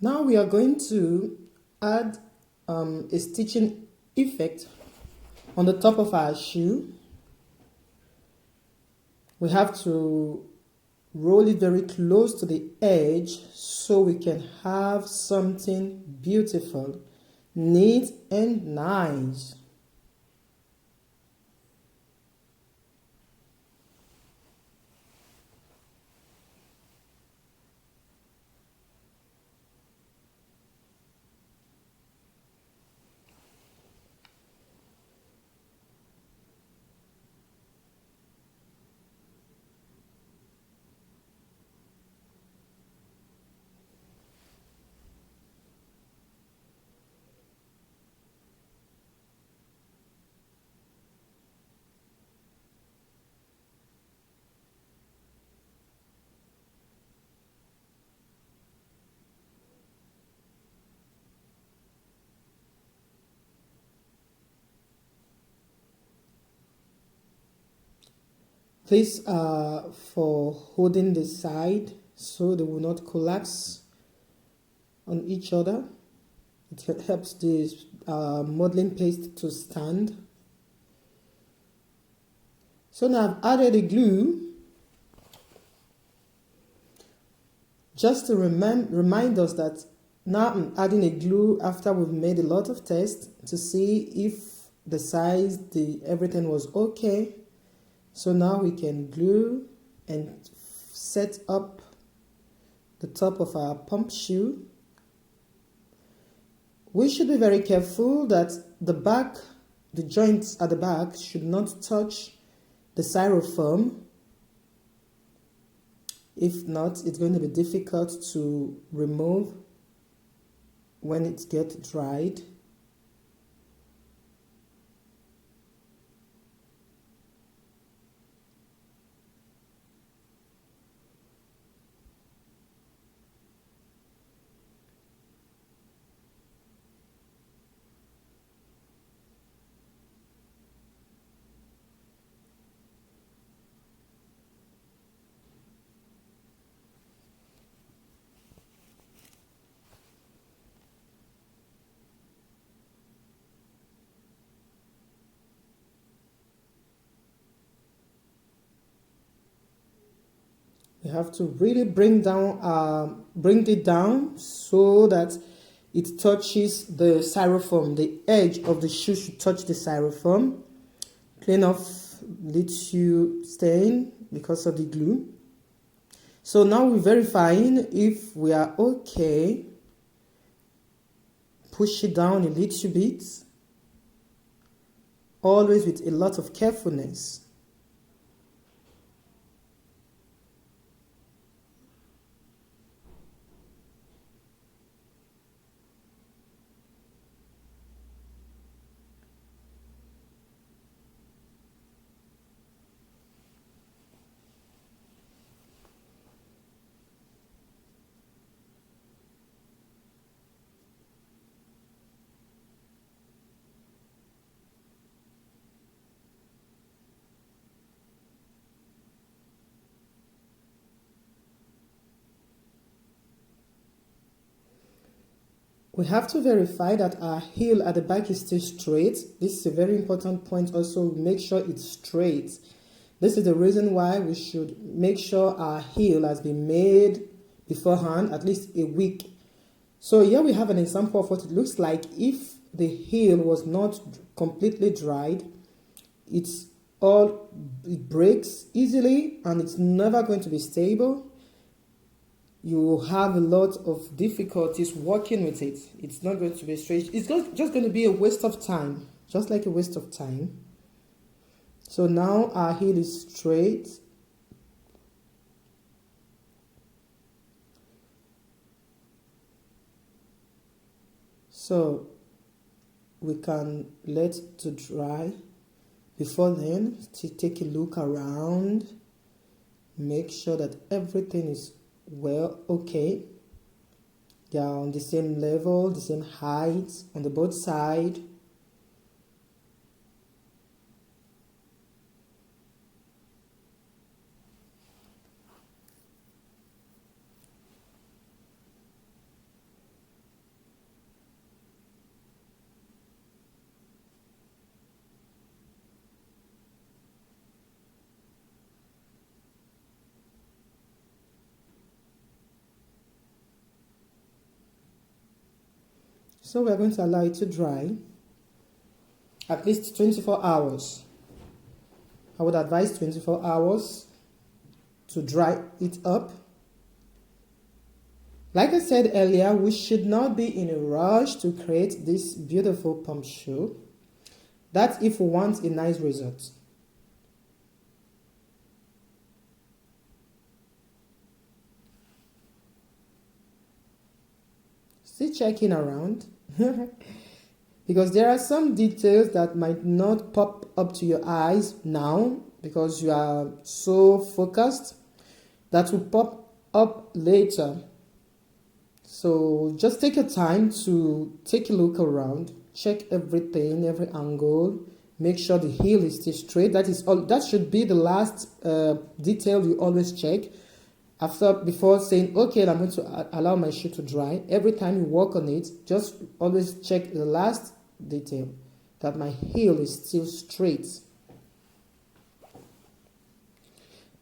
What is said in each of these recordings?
Now we are going to add a stitching effect on the top of our shoe. We have to roll it very close to the edge so we can have something beautiful, neat and nice. These are for holding the side so they will not collapse on each other. It helps the modeling paste to stand. So now I've added the glue just to remind us that now I'm adding a glue after we've made a lot of tests to see if the size, everything was okay. So now we can glue and set up the top of our pump shoe. We should be very careful that the joints at the back should not touch the styrofoam. If not, it's going to be difficult to remove when it gets dried. You have to really bring it down so that it touches the styrofoam. The edge of the shoe should touch the styrofoam. Clean off little stain because of the glue. So now we're verifying if we are okay. Push it down a little bit. Always with a lot of carefulness. We have to verify that our heel at the back is still straight. This is a very important point also. Make sure it's straight. This is the reason why we should make sure our heel has been made beforehand, at least a week. So here we have an example of what it looks like if the heel was not completely dried. It breaks easily and it's never going to be stable. You will have a lot of difficulties working with it. It's not going to be straight. It's just going to be a waste of time, just like a waste of time. So now our heel is straight. So we can let it to dry. Before then, to take a look around, make sure that everything is okay. They are on the same level, the same height on the both sides. So we're going to allow it to dry at least 24 hours. I would advise 24 hours to dry it up. Like I said earlier, we should not be in a rush to create this beautiful pump shoe. That's if we want a nice result. Still checking around because there are some details that might not pop up to your eyes now because you are so focused, that will pop up later. So just take your time to take a look around, check everything, every angle, make sure the heel is still straight. That is all. That should be the last detail you always check before saying, okay, I'm going to allow my shoe to dry. Every time you work on it, just always check the last detail, that my heel is still straight.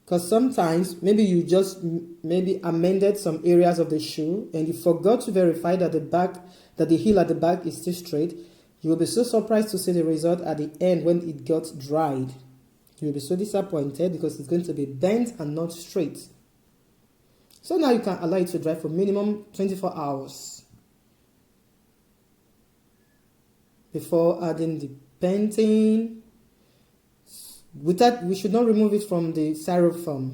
Because sometimes maybe you just amended some areas of the shoe and you forgot to verify that the heel at the back is still straight. You will be so surprised to see the result at the end when it got dried. You will be so disappointed because it's going to be bent and not straight. So now you can allow it to dry for minimum 24 hours before adding the painting. With that, we should not remove it from the styrofoam.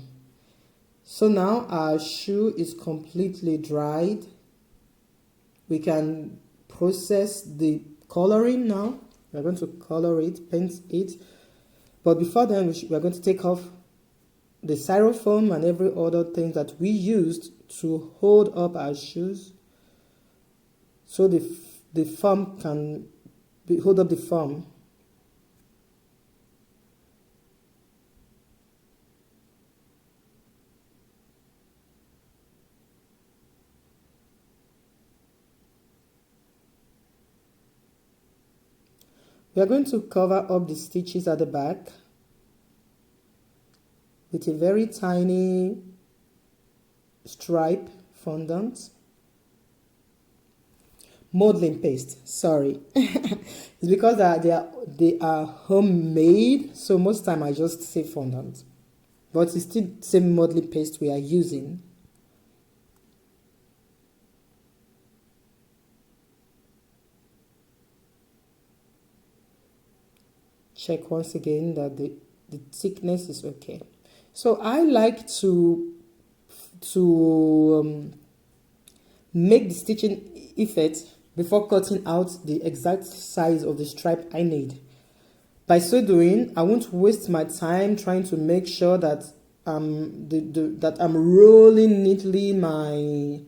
So now our shoe is completely dried. We can process the coloring now. We're going to color it, paint it. But before then, we're going to take off the styrofoam and every other thing that we used to hold up our shoes, so the foam can hold up the foam. We are going to cover up the stitches at the back with a very tiny stripe fondant. Modeling paste, sorry. It's because they are homemade, so most time I just say fondant. But it's still the same modeling paste we are using. Check once again that the thickness is okay. So I like to make the stitching effect before cutting out the exact size of the stripe I need. By so doing, I won't waste my time trying to make sure that that I'm rolling neatly my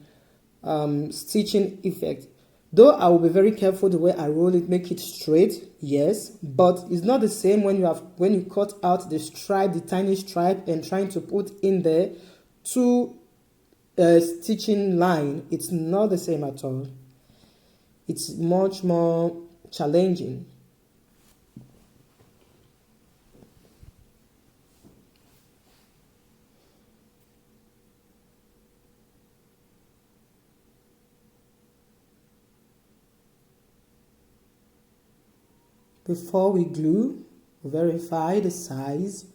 stitching effect. Though I will be very careful the way I roll it, make it straight, yes, but it's not the same when you cut out the stripe, the tiny stripe, and trying to put in there two stitching line. It's not the same at all. It's much more challenging. Before we glue, verify the size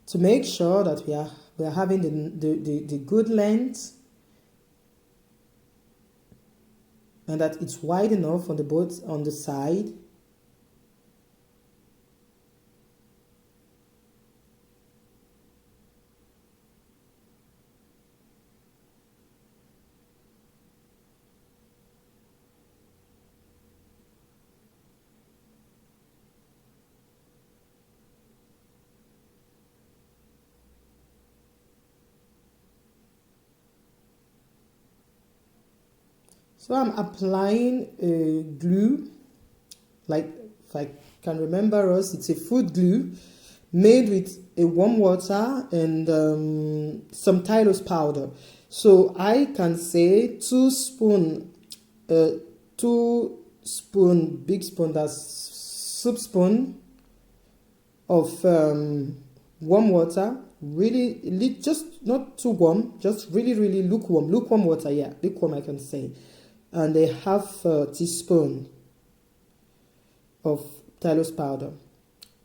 to make sure that we are having the good length and that it's wide enough on both on the side. So I'm applying a glue, like if I can remember us, it's a food glue made with a warm water and some Tylose powder. So I can say 2 spoon, big spoon, that's soup spoon of warm water, really just not too warm, just really lukewarm water, yeah, lukewarm I can say. and a half teaspoon of Tylose powder.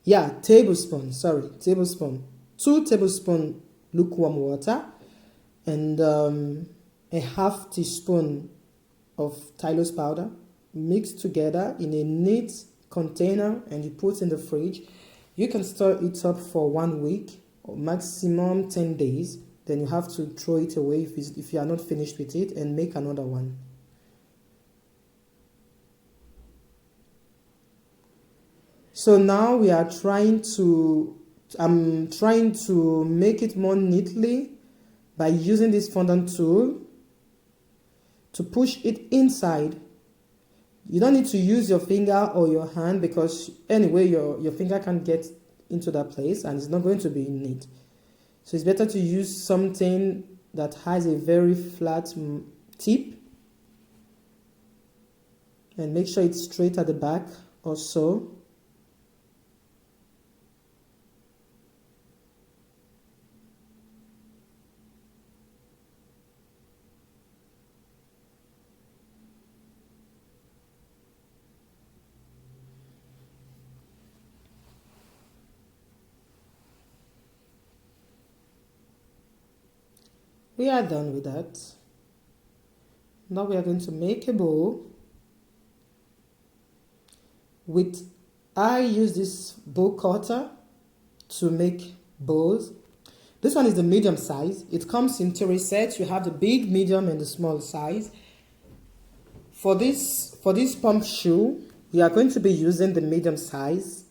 Yeah, tablespoon, sorry, tablespoon. 2 tablespoons lukewarm water and a half teaspoon of Tylose powder mixed together in a neat container, and you put in the fridge. You can store it up for 1 week or maximum 10 days. Then you have to throw it away if you are not finished with it, and make another one. So now we are I'm trying to make it more neatly by using this fondant tool to push it inside. You don't need to use your finger or your hand, because anyway your finger can get into that place and it's not going to be neat. So it's better to use something that has a very flat tip, and make sure it's straight at the back also. We are done with that. Now we are going to make a bow. I use this bow cutter to make bows. This one is the medium size. It comes in 3 sets. You have the big, medium, and the small size. For this pump shoe, we are going to be using the medium size.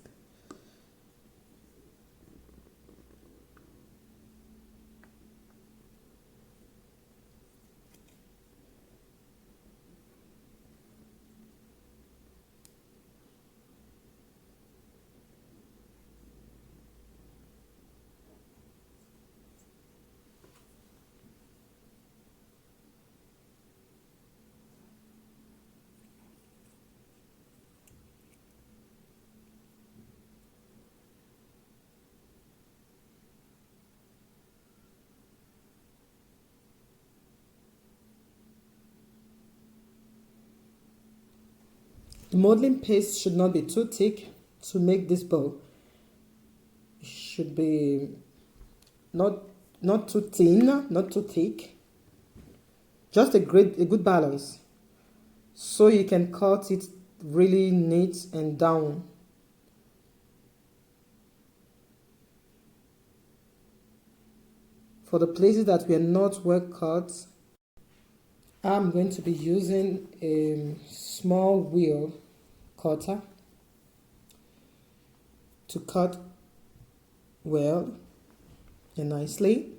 The modeling paste should not be too thick to make this bow. It should be not too thin, not too thick. Just a good balance, so you can cut it really neat and down. For the places that were not well cut, I'm going to be using a small wheel cutter to cut well and nicely.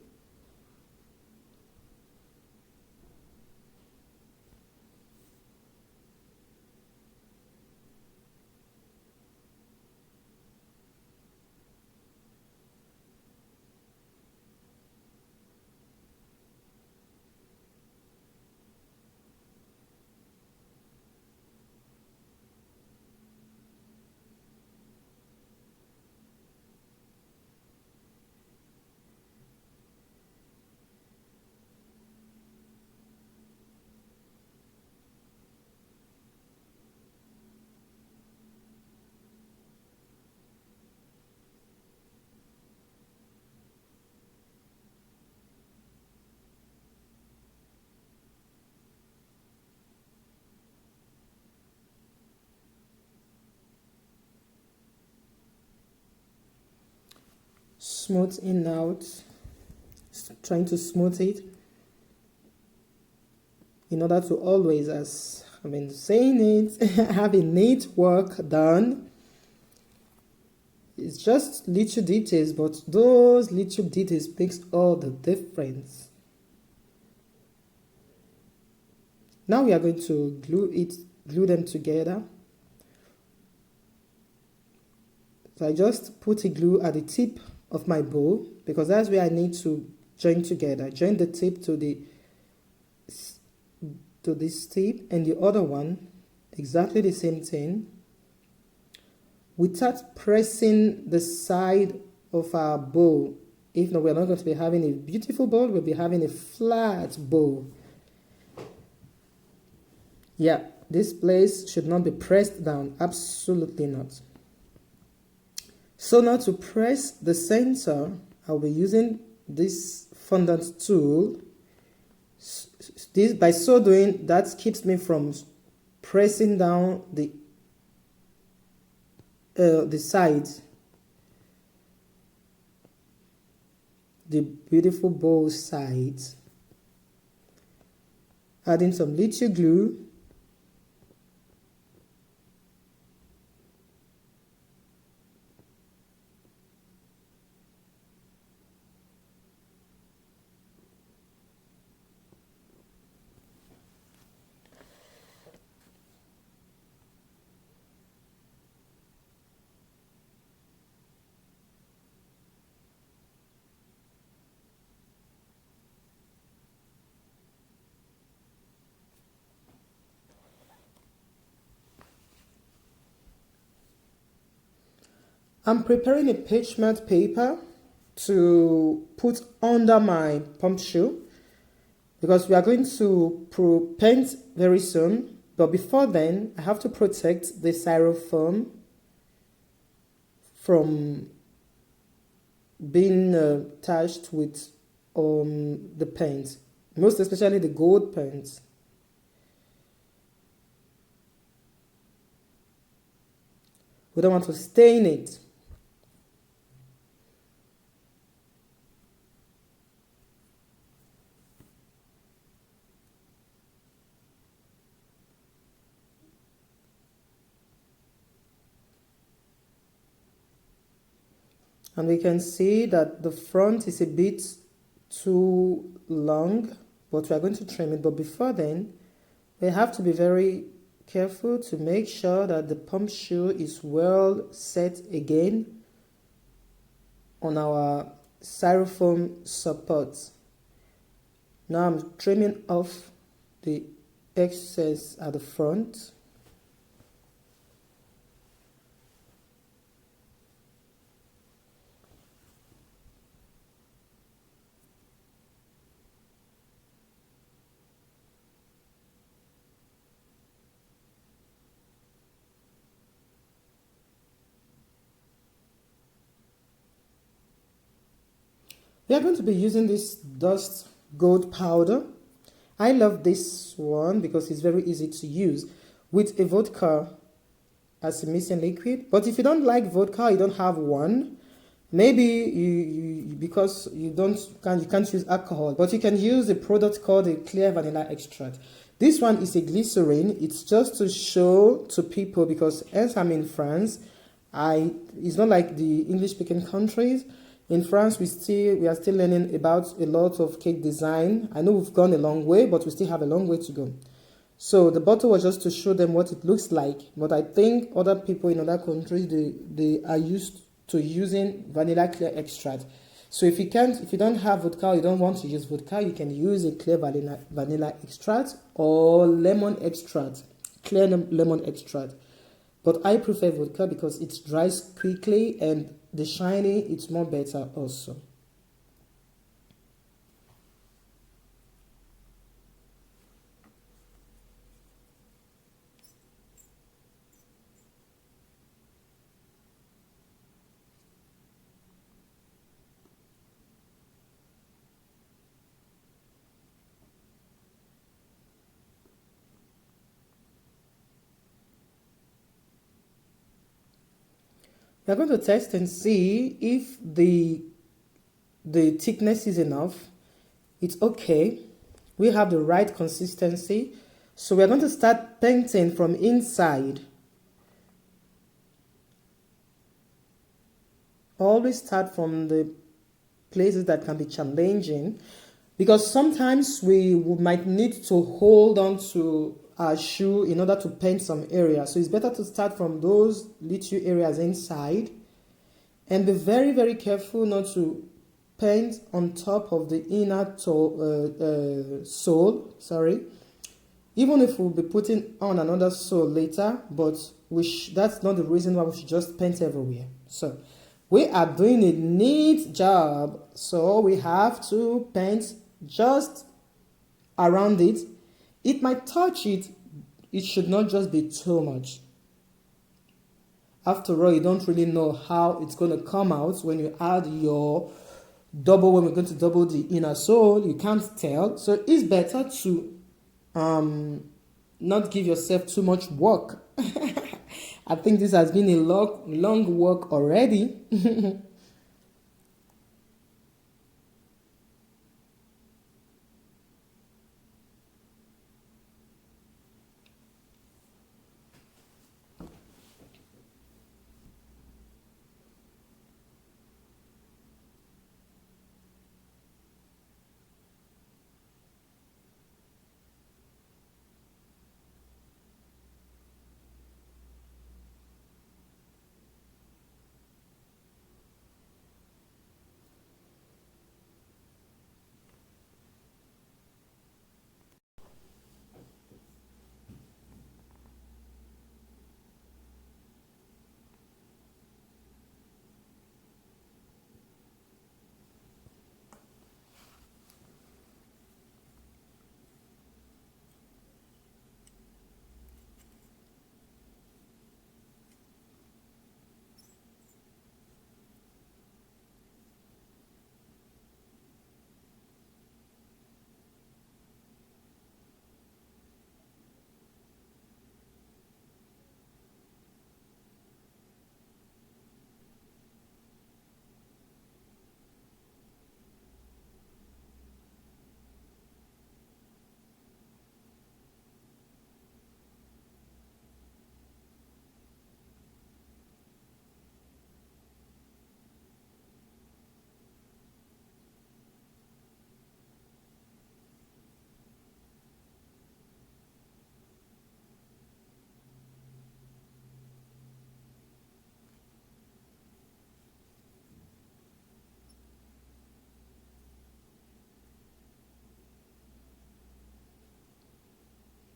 Smooth in out, trying to smooth it in order to always, as I've been saying it, have a neat work done. It's just little details, but those little details makes all the difference. Now we are going to glue them together. So I just put a glue at the tip of my bow, because that's where I need to join together. Join the tip to this tip, and the other one exactly the same thing, without pressing the side of our bow. If not, we're not going to be having a beautiful bow, we'll be having a flat bow. Yeah, this place should not be pressed down. Absolutely not. So now to press the center, I'll be using this fondant tool. This, by so doing, that keeps me from pressing down the sides, the beautiful bow sides. Adding some little glue. I'm preparing a parchment paper to put under my pump shoe because we are going to paint very soon. But before then, I have to protect the styrofoam from being touched with the paint, most especially the gold paint. We don't want to stain it. And we can see that the front is a bit too long, but we are going to trim it. But before then, we have to be very careful to make sure that the pump shoe is well set again on our styrofoam supports. Now I'm trimming off the excess at the front. We are going to be using this dust gold powder. I love this one because it's very easy to use with a vodka as a missing liquid. But if you don't like vodka, you don't have one, maybe you because you can't use alcohol, but you can use a product called a clear vanilla extract. This one is a glycerin. It's just to show to people because as I'm in France, it's not like the English speaking countries. In France, we are still learning about a lot of cake design. I know we've gone a long way, but we still have a long way to go. So the bottle was just to show them what it looks like. But I think other people in other countries, they are used to using vanilla clear extract. So if you don't have vodka, you don't want to use vodka, you can use a clear vanilla extract or lemon extract, clear lemon extract. But I prefer vodka because it dries quickly and the shiny, it's more better also. We're going to test and see if the thickness is enough. It's okay. We have the right consistency. So we're going to start painting from inside. Always start from the places that can be challenging because sometimes we might need to hold on to our shoe in order to paint some area. So it's better to start from those little areas inside and be very, very careful not to paint on top of the inner sole. Even if we'll be putting on another sole later, but that's not the reason why we should just paint everywhere. So we are doing a neat job, so we have to paint just around it. It might touch it it should not just be too much. After all, you don't really know how it's going to come out when you add your when we're going to double the inner sole. You can't tell. So it's better to not give yourself too much work. I think this has been a long work already.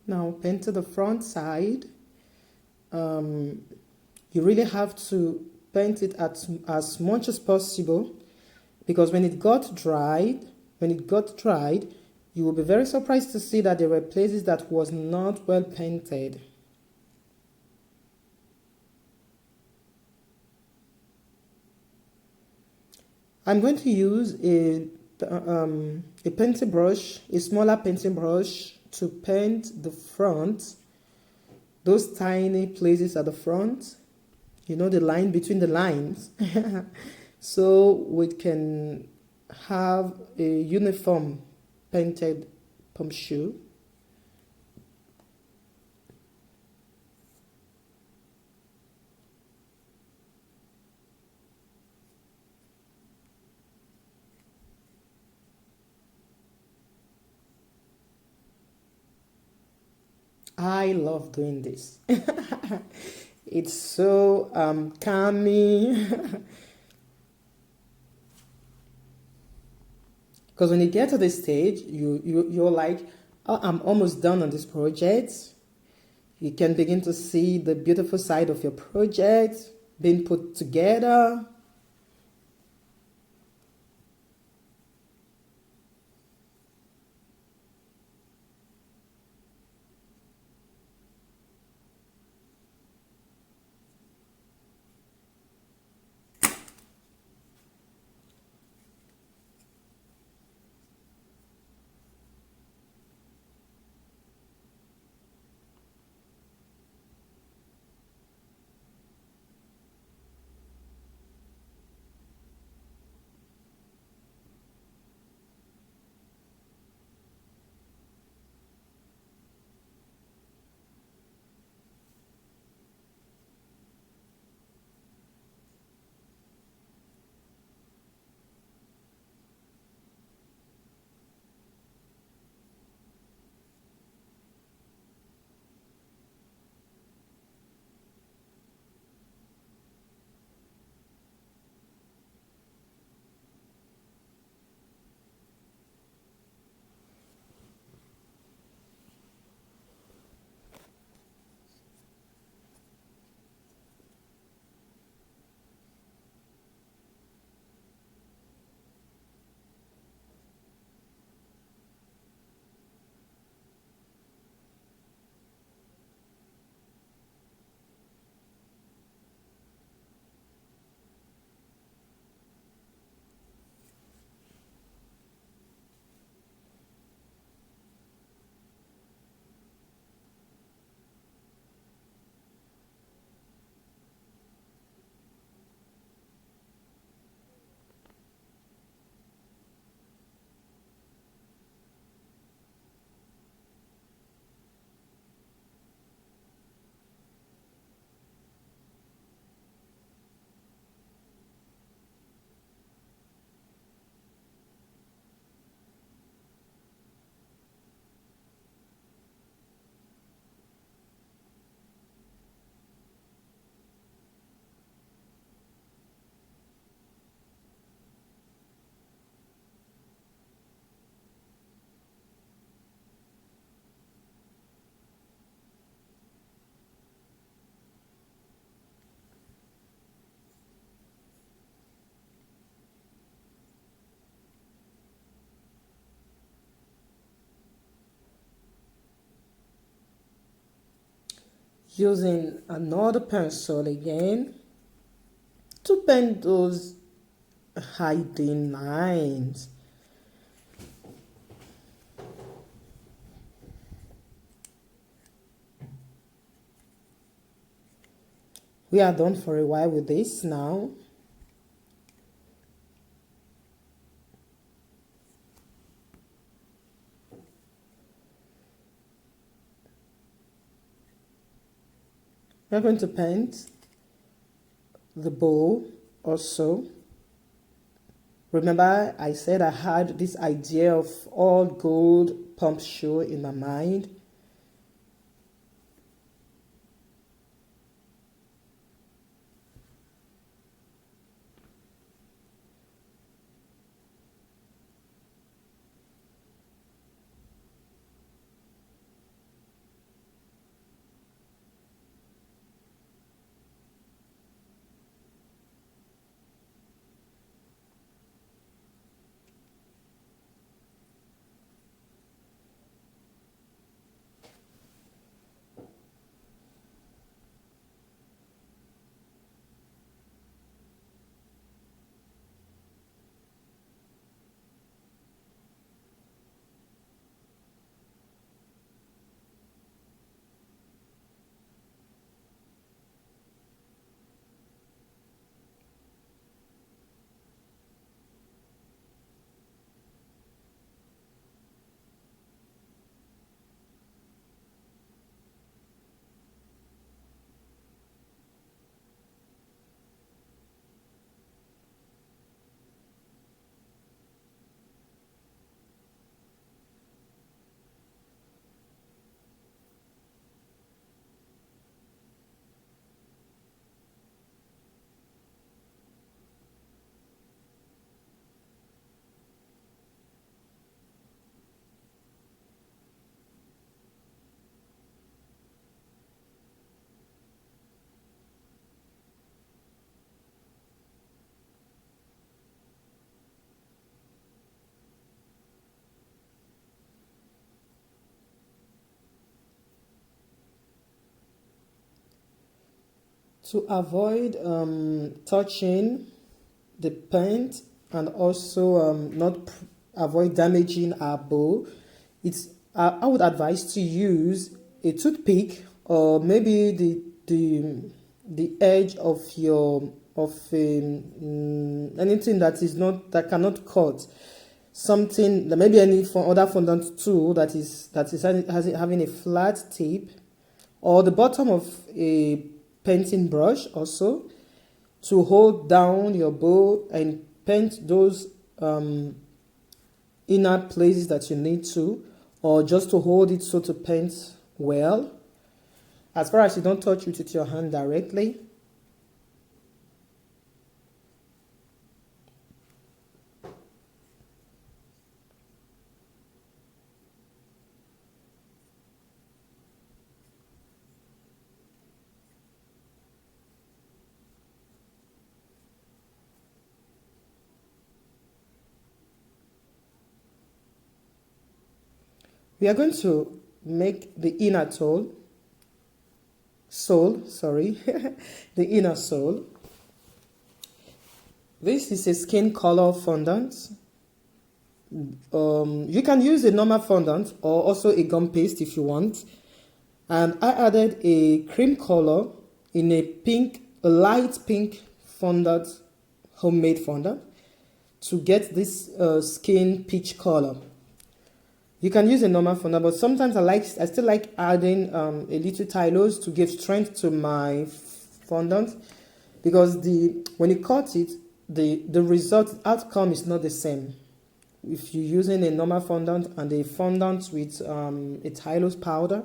Now paint to the front side. You really have to paint it as much as possible, because when it got dried, you will be very surprised to see that there were places that was not well painted. I'm going to use a painting brush, a smaller painting brush, to paint the front, those tiny places at the front, you know, the line between the lines, so we can have a uniform painted pump shoe. I love doing this. It's so calming. Because when you get to this stage, you're like, oh, I'm almost done on this project. You can begin to see the beautiful side of your project being put together. Using another pencil again to paint those hiding lines. We are done for a while with this now. We're going to paint the bow also. Remember, I said I had this idea of all gold pump shoe in my mind. To avoid touching the paint and also not avoid damaging our bow, I would advise to use a toothpick or maybe the edge of your anything that cannot cut, something that maybe any other fondant tool that is having a flat tip, or the bottom of a painting brush also, to hold down your bow and paint those inner places that you need to, or just to hold it so to paint well, as far as you don't touch it with your hand directly. We are going to make the inner sole, the inner sole. This is a skin color fondant. You can use a normal fondant or also a gum paste if you want. And I added a cream color in a light pink fondant, homemade fondant, to get this skin peach color. You can use a normal fondant, but sometimes I still like adding a little tylose to give strength to my fondant, because when you cut it, the outcome is not the same. If you're using a normal fondant and a fondant with a tylose powder,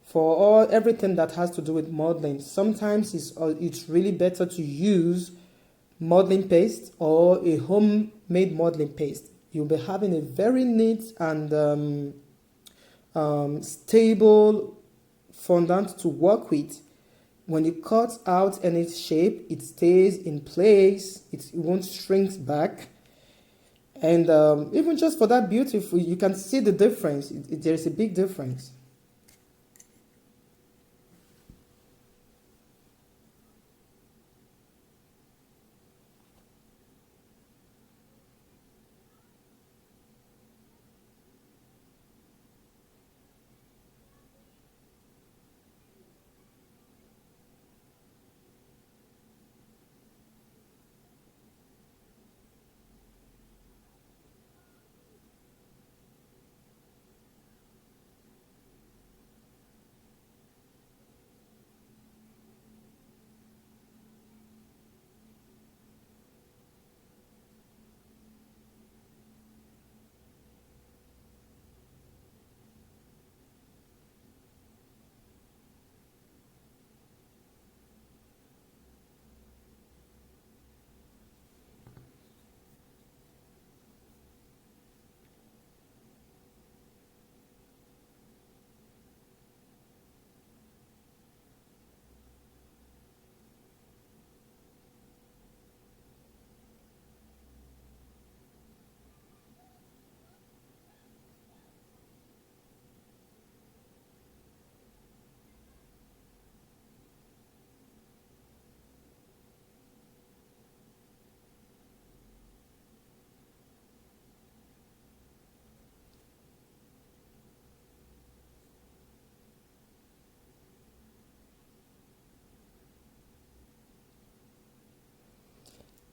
for everything that has to do with modeling, sometimes it's really better to use modeling paste or a homemade modeling paste. You'll be having a very neat and stable fondant to work with. When you cut out any shape, it stays in place, it won't shrink back. And even just for that beautiful, you can see the difference. There's a big difference.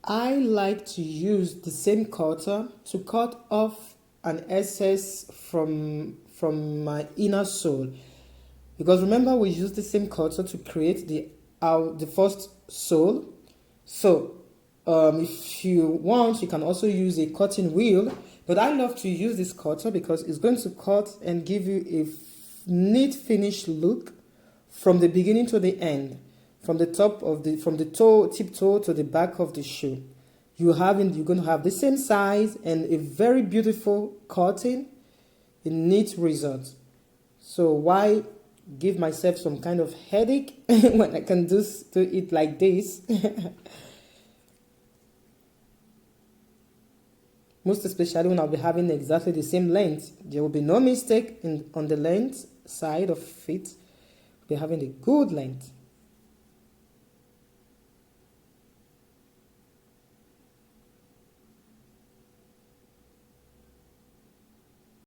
I like to use the same cutter to cut off an excess from my inner sole, because remember we used the same cutter to create the first sole. So if you want, you can also use a cutting wheel, but I love to use this cutter because it's going to cut and give you a neat finished look from the beginning to the end, from the tip toe to the back of the shoe. You're going to have the same size and a very beautiful cutting, a neat result. So why give myself some kind of headache when I can do it like this? Most especially when I'll be having exactly the same length. There will be no mistake on the length side of it. We're having a good length.